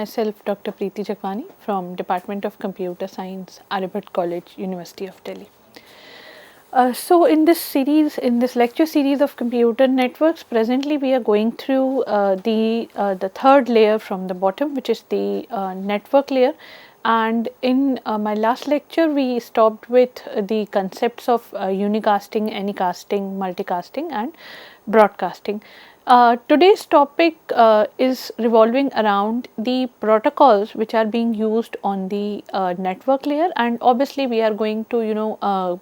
myself Dr. Priti Jagwani from Department of Computer Science, Aribhat College, University of Delhi. So in this series, in this lecture series of computer networks, presently we are going through the third layer from the bottom, which is the network layer. And in my last lecture, we stopped with the concepts of unicasting, anycasting, multicasting, and broadcasting. Today's topic is revolving around the protocols which are being used on the network layer, and obviously we are going to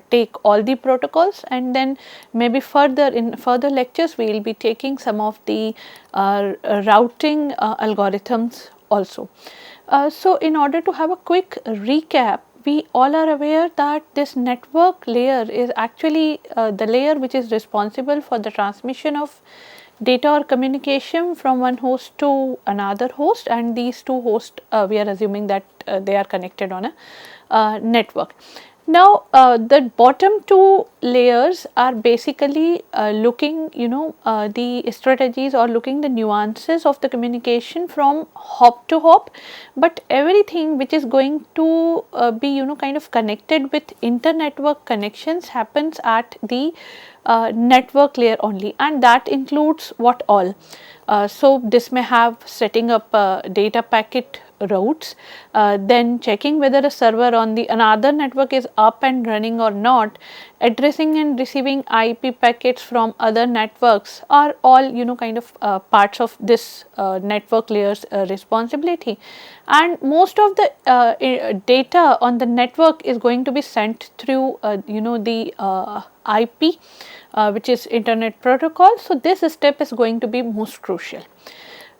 take all the protocols, and then maybe further in further lectures we will be taking some of the routing algorithms also. So in order to have a quick recap, we all are aware that this network layer is actually the layer which is responsible for the transmission of data or communication from one host to another host, and these two hosts we are assuming that they are connected on a network. Now, the bottom two layers are basically looking the strategies or looking the nuances of the communication from hop to hop, but everything which is going to be kind of connected with inter-network connections happens at the network layer only, and that includes what all. So, this may have setting up data packet routes, then checking whether a server on the another network is up and running or not, addressing and receiving IP packets from other networks are all kind of parts of this network layer's responsibility. And most of the data on the network is going to be sent through the IP, which is Internet Protocol. So, this step is going to be most crucial.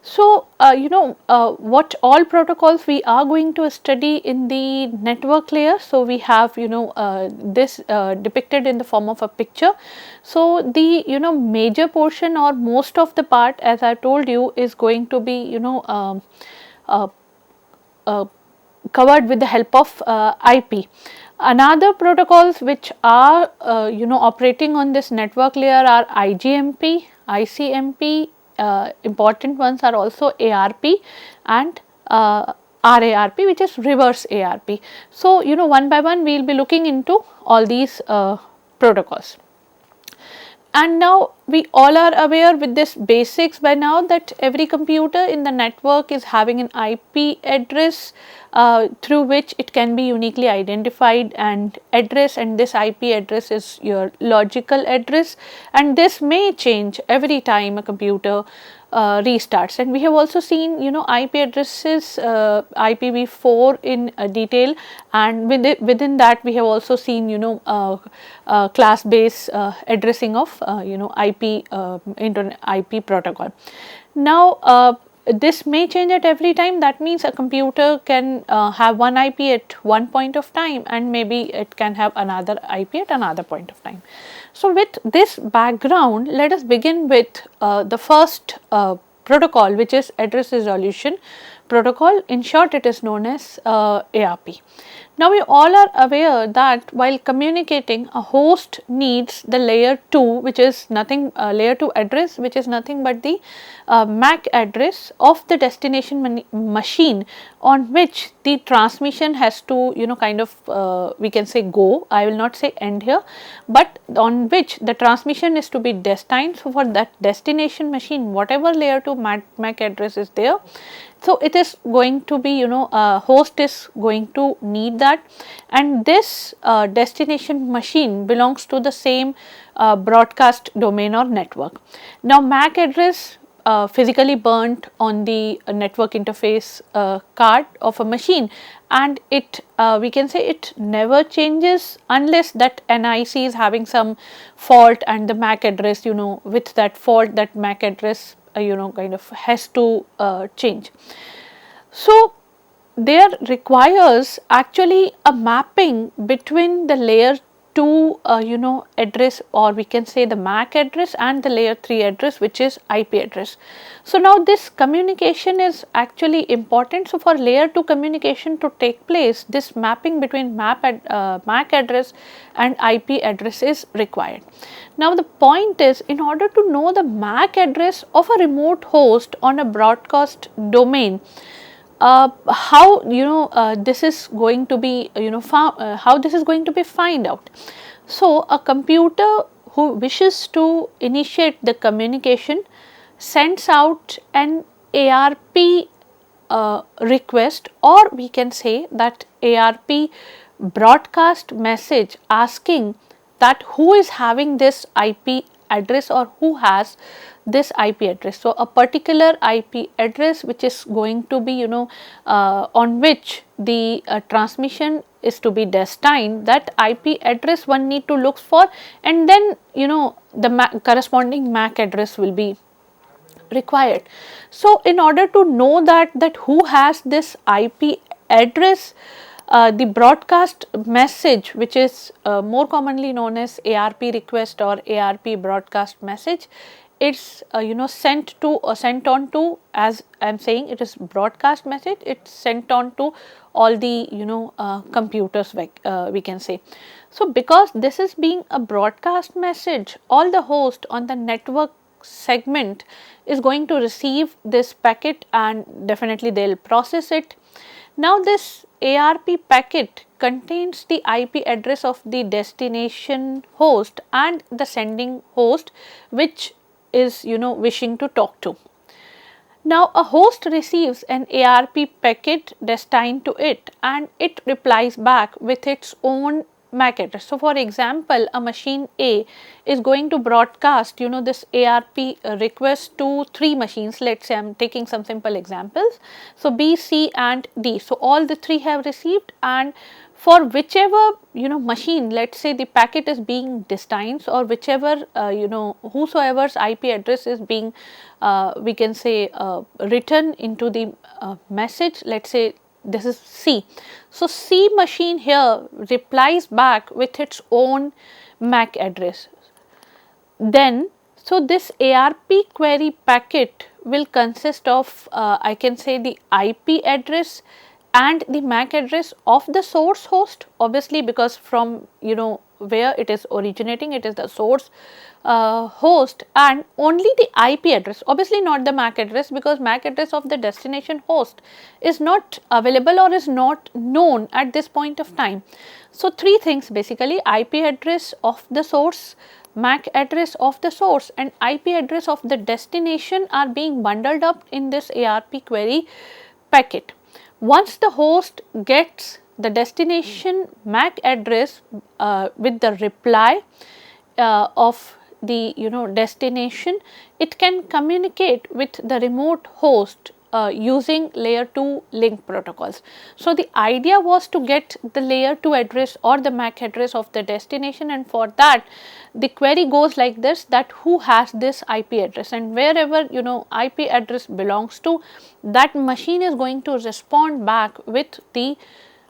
So, what all protocols we are going to study in the network layer. So, we have this depicted in the form of a picture. So, the major portion or most of the part, as I told you, is going to be covered with the help of IP. Another protocols which are operating on this network layer are IGMP, ICMP. Important ones are also ARP and RARP, which is reverse ARP. So, one by one we will be looking into all these protocols. And now we all are aware with this basics by now that every computer in the network is having an IP address through which it can be uniquely identified and address, and this IP address is your logical address, and this may change every time a computer restarts. And we have also seen IP addresses IPv4 in detail, and within that we have also seen class based addressing of IP internet IP protocol. Now this may change at every time. That means a computer can have one IP at one point of time, and maybe it can have another IP at another point of time. So, with this background, let us begin with the first protocol, which is address resolution protocol. In short, it is known as ARP. Now, we all are aware that while communicating, a host needs the layer 2, which is nothing layer 2 address, which is nothing but the MAC address of the destination machine on which the transmission has to kind of we can say go. I will not say end here, but on which the transmission is to be destined. So, for that destination machine, whatever layer 2 MAC address is there, so it is going to be host is going to need that, and this destination machine belongs to the same broadcast domain or network. Now, MAC address physically burnt on the network interface card of a machine, and it we can say it never changes unless that NIC is having some fault, and the MAC address with that fault, that MAC address kind of has to change. So, there requires actually a mapping between the layer 2 address, or we can say the MAC address, and the layer 3 address, which is IP address. So now this communication is actually important. So for layer 2 communication to take place, this mapping between MAC address and IP address is required. Now the point is, in order to know the MAC address of a remote host on a broadcast domain, how this is going to be how this is going to be find out. So a computer who wishes to initiate the communication sends out an ARP request, or we can say that ARP broadcast message asking that who is having this IP address or who has this IP address. So a particular IP address which is going to be on which the transmission is to be destined, that IP address one need to look for, and then the corresponding MAC address will be required. So in order to know that who has this IP address, the broadcast message, which is more commonly known as ARP request or ARP broadcast message, it's sent on to, as I am saying, it is broadcast message, it's sent on to all the computers, we can say. So because this is being a broadcast message, all the host on the network segment is going to receive this packet, and definitely they will process it. Now this ARP packet contains the IP address of the destination host and the sending host, which is wishing to talk to. Now a host receives an ARP packet destined to it, and it replies back with its own MAC address. So for example, a machine A is going to broadcast this ARP request to 3 machines. Let's say I am taking some simple examples. So B, C and D. So all the 3 have received, and for whichever machine, let's say the packet is being destined, or whichever whosoever's IP address is being we can say written into the message, let's say this is C. So C machine here replies back with its own MAC address. Then so this ARP query packet will consist of I can say the IP address and the MAC address of the source host, obviously, because from where it is originating, it is the source host, and only the IP address, obviously not the MAC address, because MAC address of the destination host is not available or is not known at this point of time. So 3 things basically: IP address of the source, MAC address of the source, and IP address of the destination are being bundled up in this ARP query packet. Once the host gets the destination MAC address with the reply of the destination, it can communicate with the remote host using layer 2 link protocols. So the idea was to get the layer 2 address or the MAC address of the destination, and for that the query goes like this, that who has this IP address, and wherever IP address belongs to, that machine is going to respond back with the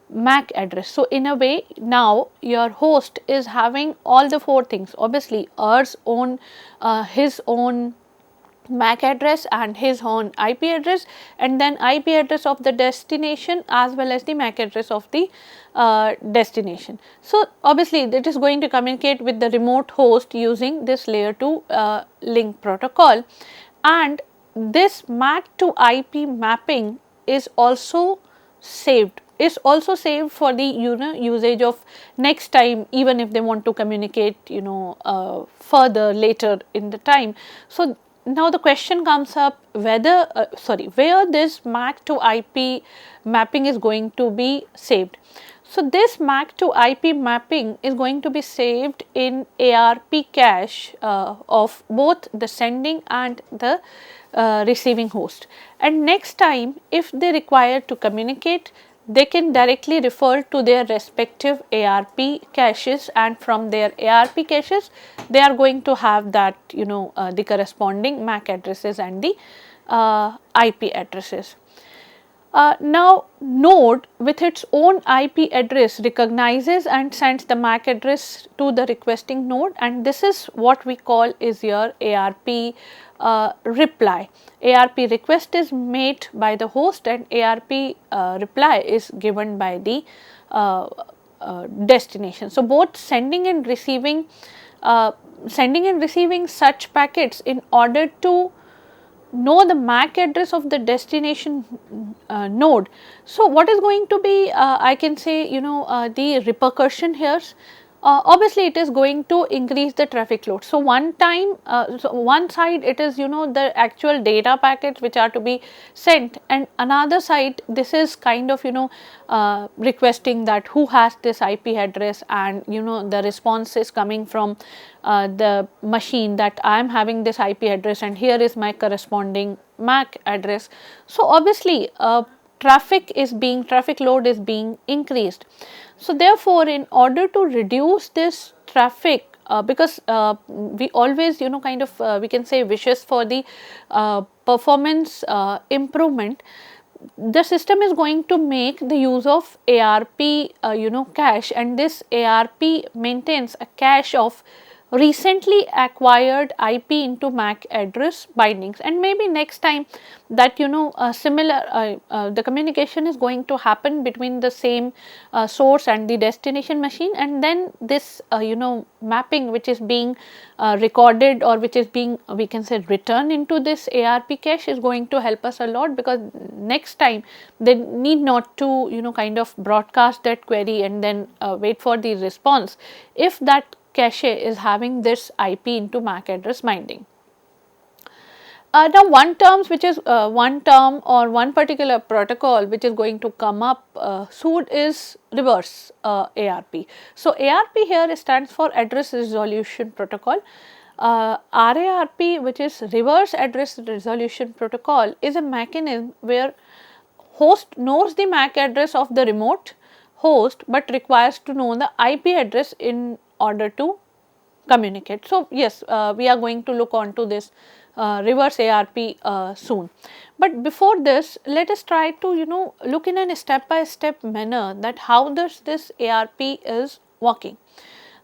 MAC address. So in a way, now your host is having all the 4 things, obviously his own MAC address and his own IP address, and then IP address of the destination as well as the MAC address of the destination. So obviously it is going to communicate with the remote host using this layer 2 link protocol, and this MAC to IP mapping is also saved for the usage of next time, even if they want to communicate further later in the time. So now the question comes up whether where this MAC to IP mapping is going to be saved. So this MAC to IP mapping is going to be saved in ARP cache of both the sending and the receiving host, and next time if they require to communicate, they can directly refer to their respective ARP caches, and from their ARP caches they are going to have that the corresponding MAC addresses and the IP addresses. Now node with its own IP address recognizes and sends the MAC address to the requesting node, and this is what we call is your ARP reply. ARP request is made by the host and ARP reply is given by the destination. So, both sending and receiving such packets in order to know the MAC address of the destination node. So, what is going to be I can say the repercussion here. Obviously, it is going to increase the traffic load. So, one side it is the actual data packets which are to be sent, and another side this is kind of requesting that who has this IP address, and the response is coming from the machine that I am having this IP address and here is my corresponding MAC address. So, obviously, traffic load is being increased. So, therefore, in order to reduce this traffic, because we always we can say wishes for the performance improvement, the system is going to make the use of ARP cache, and this ARP maintains a cache of recently acquired IP into MAC address bindings, and maybe next time that similar the communication is going to happen between the same source and the destination machine, and then this mapping which is being recorded or which is being, we can say, returned into this ARP cache is going to help us a lot, because next time they need not to kind of broadcast that query and then wait for the response if that cache is having this IP into MAC address binding. Now, one term or one particular protocol which is going to come up soon is reverse ARP. So, ARP here stands for Address Resolution Protocol. RARP, which is Reverse Address Resolution Protocol, is a mechanism where host knows the MAC address of the remote host, but requires to know the IP address in order to communicate. So, yes, we are going to look on to this reverse ARP soon. But before this, let us try to look in a step by step manner that how does this ARP is working.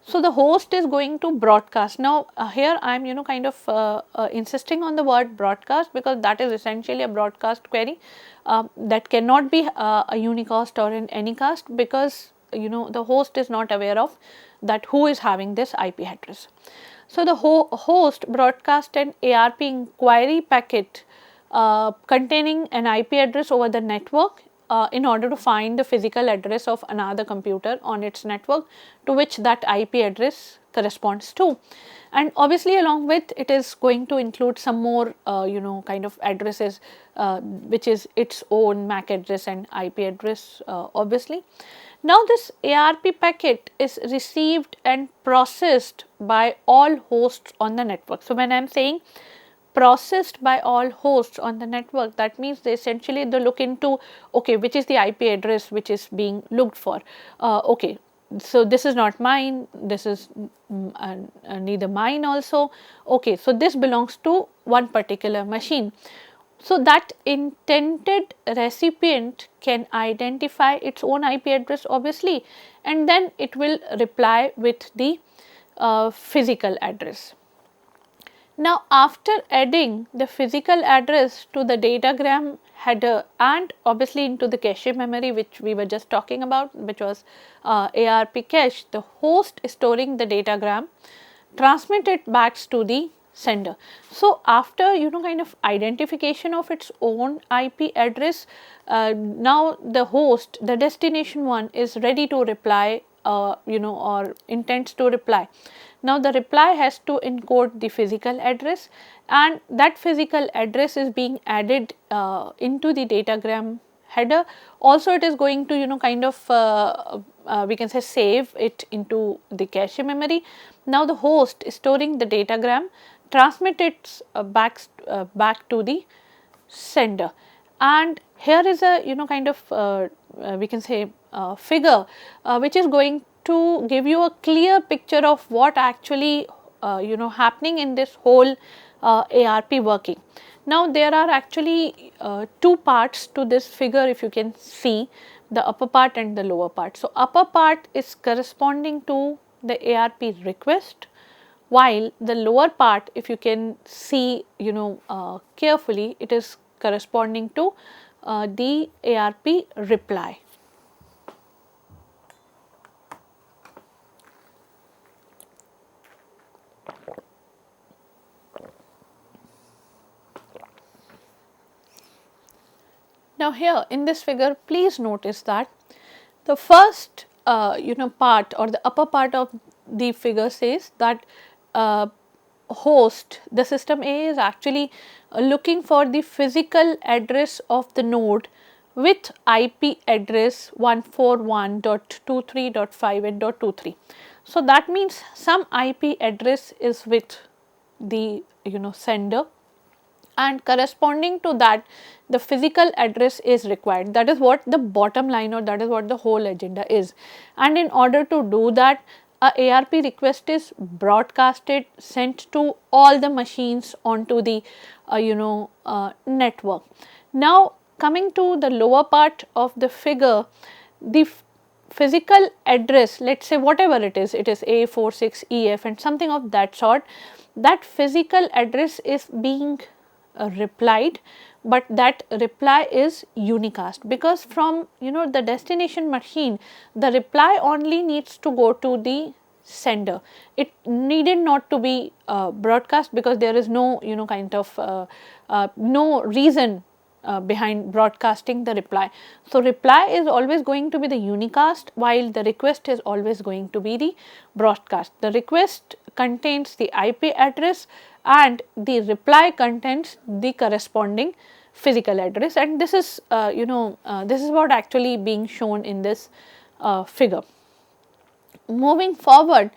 So, the host is going to broadcast. Now, here I am kind of insisting on the word broadcast, because that is essentially a broadcast query that cannot be a unicast or in any cast, because the host is not aware of that who is having this IP address. So, the host broadcast an ARP inquiry packet containing an IP address over the network in order to find the physical address of another computer on its network to which that IP address corresponds to. And obviously, along with it is going to include some more kind of addresses which is its own MAC address and IP address obviously. Now, this ARP packet is received and processed by all hosts on the network. So, when I am saying processed by all hosts on the network, that means they essentially they look into, okay, which is the IP address which is being looked for. Okay, so this is not mine, this is neither mine also. Okay, so this belongs to one particular machine. So, that intended recipient can identify its own IP address obviously, and then it will reply with the physical address. Now, after adding the physical address to the datagram header and obviously into the cache memory which we were just talking about, which was ARP cache, the host is storing the datagram, transmit it back to the sender. So, after kind of identification of its own IP address, now the host, the destination one, is ready to reply or intends to reply. Now, the reply has to encode the physical address, and that physical address is being added into the datagram header. Also, it is going to kind of we can say save it into the cache memory. Now, the host is storing the datagram, transmit it back to the sender, and here is a kind of we can say figure which is going to give you a clear picture of what actually happening in this whole ARP working. Now there are actually two parts to this figure, if you can see, the upper part and the lower part. So upper part is corresponding to the ARP request, while the lower part, if you can see, carefully, it is corresponding to the ARP reply. Now here in this figure, please notice that the first part, or the upper part of the figure, says that host, the system A, is actually looking for the physical address of the node with IP address 141.23.5 and .23. So that means some IP address is with the sender, and corresponding to that the physical address is required. That is what the bottom line, or that is what the whole agenda is. And in order to do that, a ARP request is broadcasted, sent to all the machines onto the network. Now coming to the lower part of the figure, the physical address, let us say whatever it is A46EF and something of that sort, that physical address is being replied, but that reply is unicast, because from the destination machine, the reply only needs to go to the sender. It needed not to be broadcast, because there is no kind of no reason behind broadcasting the reply. So reply is always going to be the unicast, while the request is always going to be the broadcast. The request contains the IP address and the reply contains the corresponding physical address, and this is this is what actually being shown in this figure. Moving forward,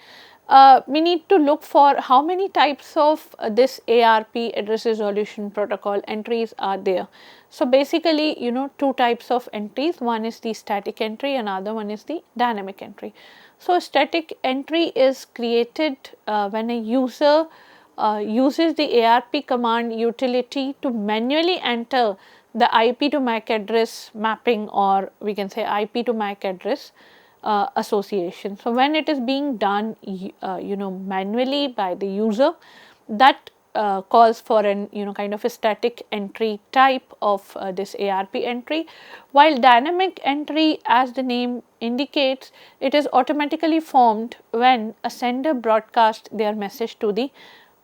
we need to look for how many types of this ARP, address resolution protocol, entries are there. So basically two types of entries, one is the static entry, another one is the dynamic entry. So static entry is created when a user uses the ARP command utility to manually enter the IP to MAC address mapping, or we can say IP to MAC address association. So when it is being done manually by the user, that calls for an kind of a static entry type of this ARP entry, while dynamic entry, as the name indicates, it is automatically formed when a sender broadcasts their message to the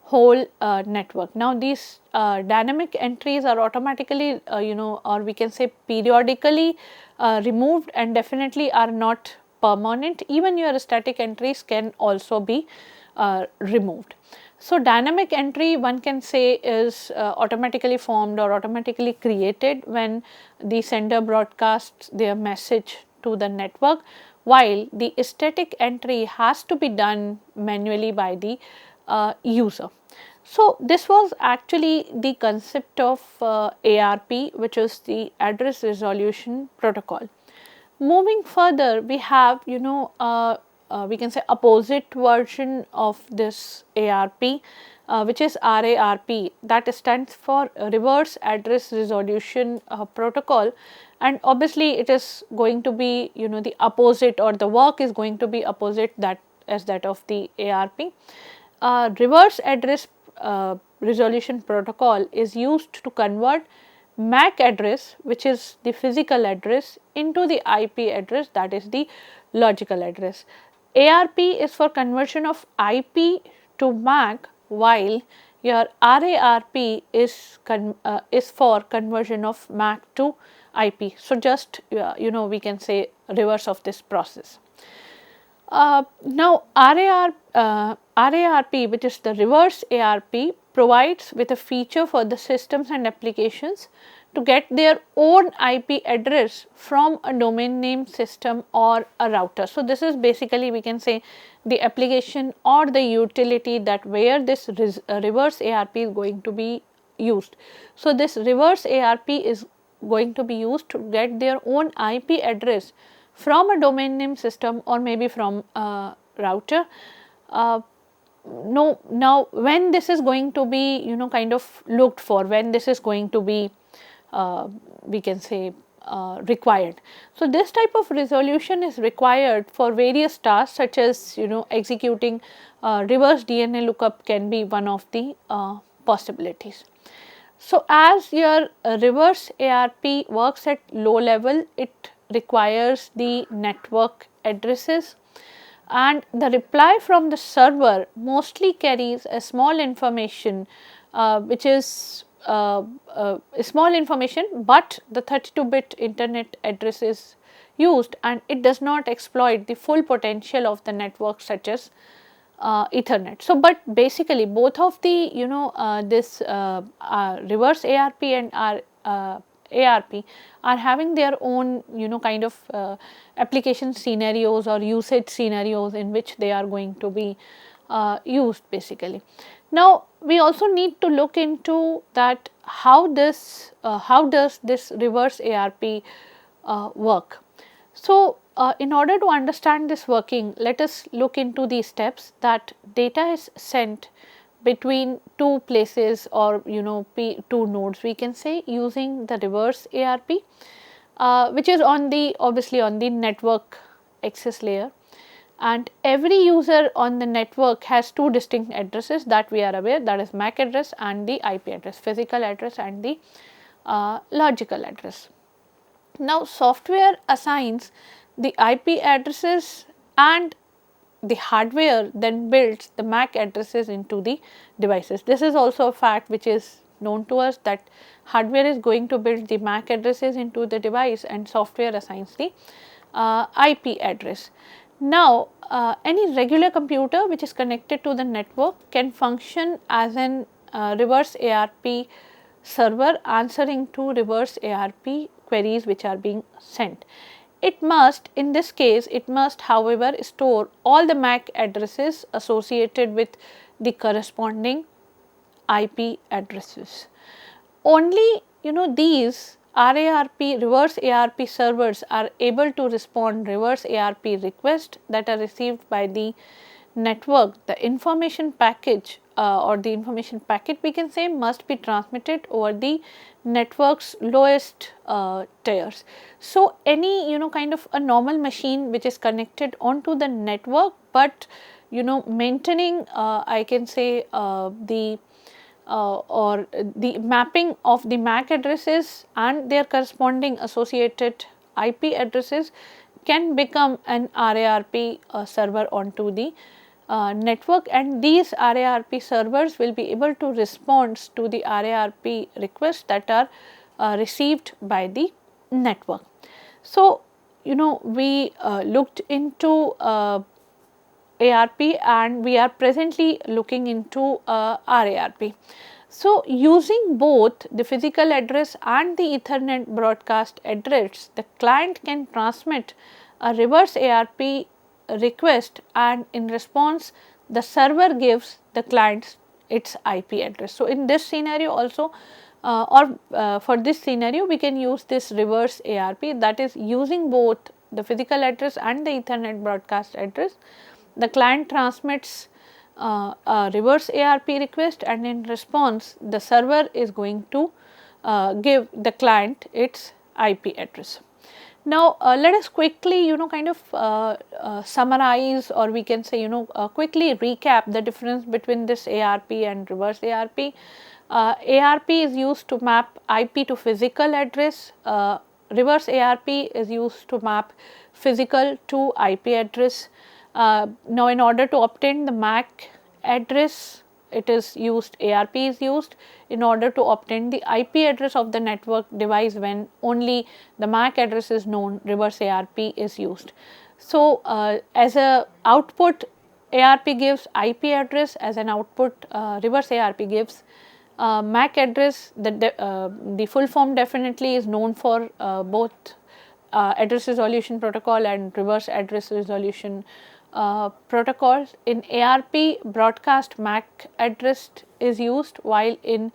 whole network. Now these dynamic entries are automatically or we can say periodically removed, and definitely are not permanent. Even your static entries can also be removed. So dynamic entry, one can say, is automatically formed or automatically created when the sender broadcasts their message to the network, while the static entry has to be done manually by the user. So this was actually the concept of ARP, which is the address resolution protocol. Moving further, we have we can say opposite version of this ARP, which is RARP, that stands for reverse address resolution protocol, and obviously it is going to be the opposite, or the work is going to be opposite that as that of the ARP. Reverse address resolution protocol is used to convert MAC address, which is the physical address, into the IP address, that is the logical address. ARP is for conversion of IP to MAC, while your RARP is for conversion of MAC to IP. So just we can say reverse of this process. Now RARP, which is the reverse ARP, provides with a feature for the systems and applications to get their own IP address from a domain name system or a router. So this is basically, we can say, the application or the utility that where this reverse ARP is going to be used. So this reverse ARP is going to be used to get their own IP address from a domain name system or maybe from a router. no, now when this is going to be kind of looked for, when this is going to be we can say required. So, this type of resolution is required for various tasks such as executing reverse DNA lookup can be one of the possibilities. So, as your reverse ARP works at low level, it requires the network addresses, and the reply from the server mostly carries a small information which is small information, but the 32-bit internet address is used and it does not exploit the full potential of the network such as Ethernet. So, but basically both of the this reverse ARP and ARP are having their own kind of application scenarios or usage scenarios in which they are going to be used basically. Now, we also need to look into that how does this reverse ARP work. So, in order to understand this working, let us look into these steps that data is sent between two places or two nodes, we can say, using the reverse ARP which is on the obviously on the network access layer, and every user on the network has two distinct addresses that we are aware, that is MAC address and the IP address, physical address and the logical address. Now, software assigns the IP addresses and the hardware then builds the MAC addresses into the devices. This is also a fact which is known to us, that hardware is going to build the MAC addresses into the device and software assigns the IP address. Now, any regular computer which is connected to the network can function as an reverse ARP server answering to reverse ARP queries which are being sent. It must, in this case, it must however store all the MAC addresses associated with the corresponding IP addresses. Only these RARP reverse ARP servers are able to respond reverse ARP requests that are received by the network. The information package or the information packet we can say must be transmitted over the network's lowest tiers. So, any kind of a normal machine which is connected onto the network, but maintaining I can say the or the mapping of the MAC addresses and their corresponding associated IP addresses can become an RARP server onto the network, and these RARP servers will be able to respond to the RARP requests that are received by the network. So, we looked into ARP and we are presently looking into RARP. So, using both the physical address and the Ethernet broadcast address, the client can transmit a reverse ARP request, and in response the server gives the client its IP address. So, in this scenario also for this scenario we can use this reverse ARP, that is using both the physical address and the Ethernet broadcast address. The client transmits a reverse ARP request, and in response the server is going to give the client its IP address. Now, let us quickly kind of summarize, or we can say quickly recap the difference between this ARP and reverse ARP. ARP is used to map IP to physical address, reverse ARP is used to map physical to IP address. Now, in order to obtain the MAC address, it is used, ARP is used in order to obtain the IP address of the network device. When only the MAC address is known, reverse ARP is used. So, as a output ARP gives IP address, as an output reverse ARP gives MAC address. The full form definitely is known for both address resolution protocol and reverse address resolution protocols. In ARP, broadcast MAC address is used, while in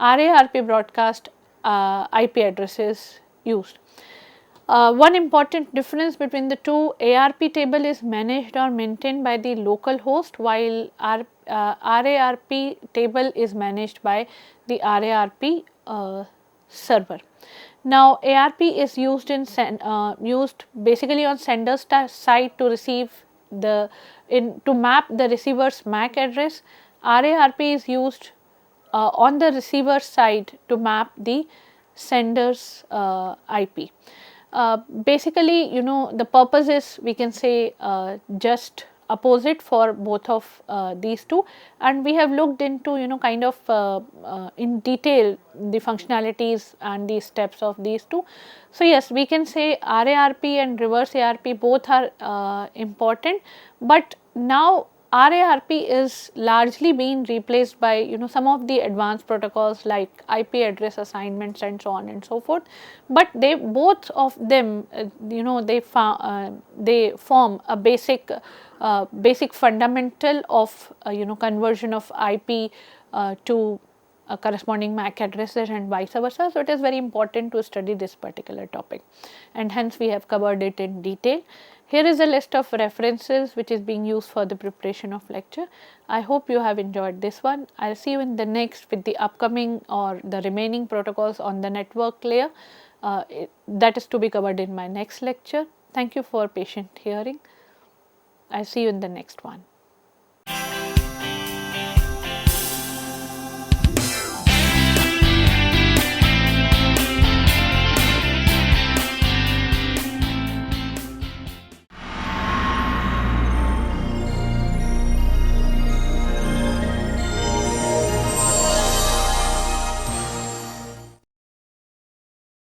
RARP broadcast IP address is used. One important difference between the two, ARP table is managed or maintained by the local host, while RARP table is managed by the RARP server. Now, ARP is used used basically on sender's side to receive to map the receiver's MAC address. RARP is used on the receiver side to map the sender's IP. Basically, the purpose is, we can say, just opposite for both of these two, and we have looked into kind of in detail the functionalities and the steps of these two. So yes, we can say RARP and reverse ARP both are important, but now RARP is largely being replaced by some of the advanced protocols like IP address assignments and so on and so forth, but they both of them they form a basic fundamental of conversion of IP to corresponding MAC addresses and vice versa. So, it is very important to study this particular topic, and hence we have covered it in detail. Here is a list of references which is being used for the preparation of lecture. I hope you have enjoyed this one. I will see you in the next with the upcoming or the remaining protocols on the network layer. That is to be covered in my next lecture. Thank you for patient hearing. I will see you in the next one.